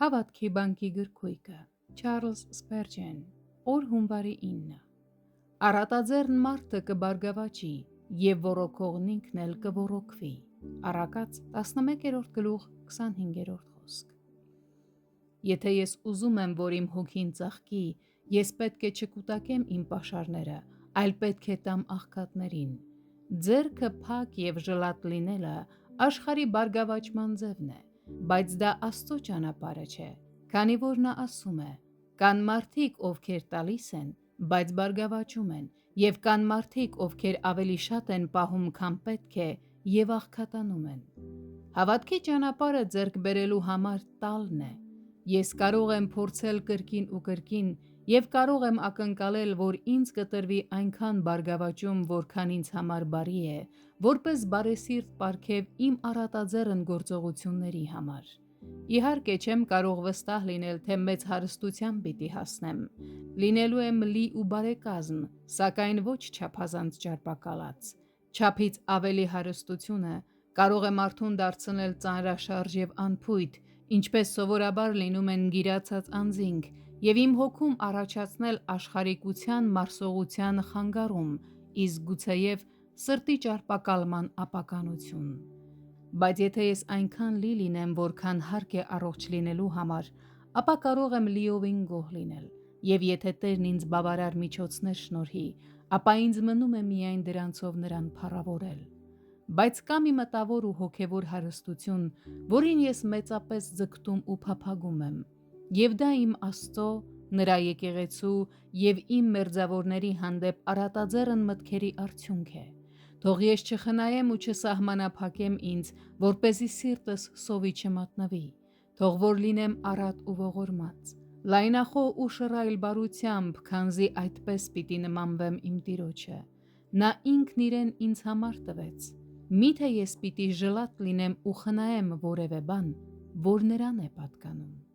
Հավատքի բանկի գրքույկը Չարլզ Սպերջեն օր հունվարի 9 Առատաձեռն մարդը կբարգավաճի և ոռոգողն ինքն էլ կոռոգվի Առակաց 11-րդ գլուխ 25-րդ խոսք Եթե ես ուզում եմ, որ իմ հոգին ծաղկի, ես պետք է չկուտակեմ իմ պաշարները, այլ պետք է տամ աղքատներին Ձեռքը փակ և ժլատ լինելը աշխարհի բարգավաճման ձևն է Բայց դա Աստծո ճանապարհը չէ, քանի որ նա ասում է. Կան մարդիկ, ովքեր տալիս են, բայց բարգավաճում են, և կան մարդիկ, ովքեր ավելի շատ են պահում, քան պետք է, և աղքատանում են։ Հավատքի ճանապարհը ձեռք բերելու համար տալն է։ Ես կարող եմ փորձել կրկին ու կրկին, և կարող եմ ակնկալել, որ ինձ կտրվի այնքան բարգավաճում, որքան ինձ համար բարի է, որպես բարեսիրտ պարգև իմ առատաձեռն գործողությունների համար։ Իհարկե չեմ կարող վստահ լինել, թե մեծ հարստության պիտի հասնեմ։ Լինելու եմ լի ու բարեկազմ, սակայն ոչ չափազանց ճարպակալած։ Չափից ավելի հարստությունը կարող է մարդուն դարձնել ծանրաշարժ և անփույթ, ինչպես սովորաբար լինում են գիրացած անձինք, և իմ հոգում առաջացնել աշխարհիկության մարսողության խանգարում, իսկ գուցեև սրտի ճարպակալման ապականություն։ Բայց եթե ես այնքան լի լինեմ, որքան հարկ է առողջ լինելու համար, ապա կարող եմ լիովին գոհ լինել, և եթե Տերն ինձ բավարար միջոցներ շնորհի, ապա ինձ մնում է միայն դրանցով Նրան փառավորել։ Բայց կա մի մտավոր ու հոգևոր հարստություն, որին ես մեծապես ձգտում ու փափագում եմ, և դա իմ Աստծո, Նրա եկեղեցու և իմ մերձավորների հանդեպ առատաձեռն մտքերի արդյունք է։ Թող ես չխնայեմ ու չսահմանափակեմ ինձ, որպեսզի սիրտս սովի չմատնվի, թող որ լինեմ առատ ու ողորմած, լայնախոհ ու շռայլ բարությամբ, քանզի այդպես պիտի նմանվեմ իմ Տիրոջը։ Նա ինքն իրեն ինձ համար տվեց։ Միթե ես պիտի ժլատ լինեմ ու խնայեմ որևէ բան, որ Նրան է պատկանում։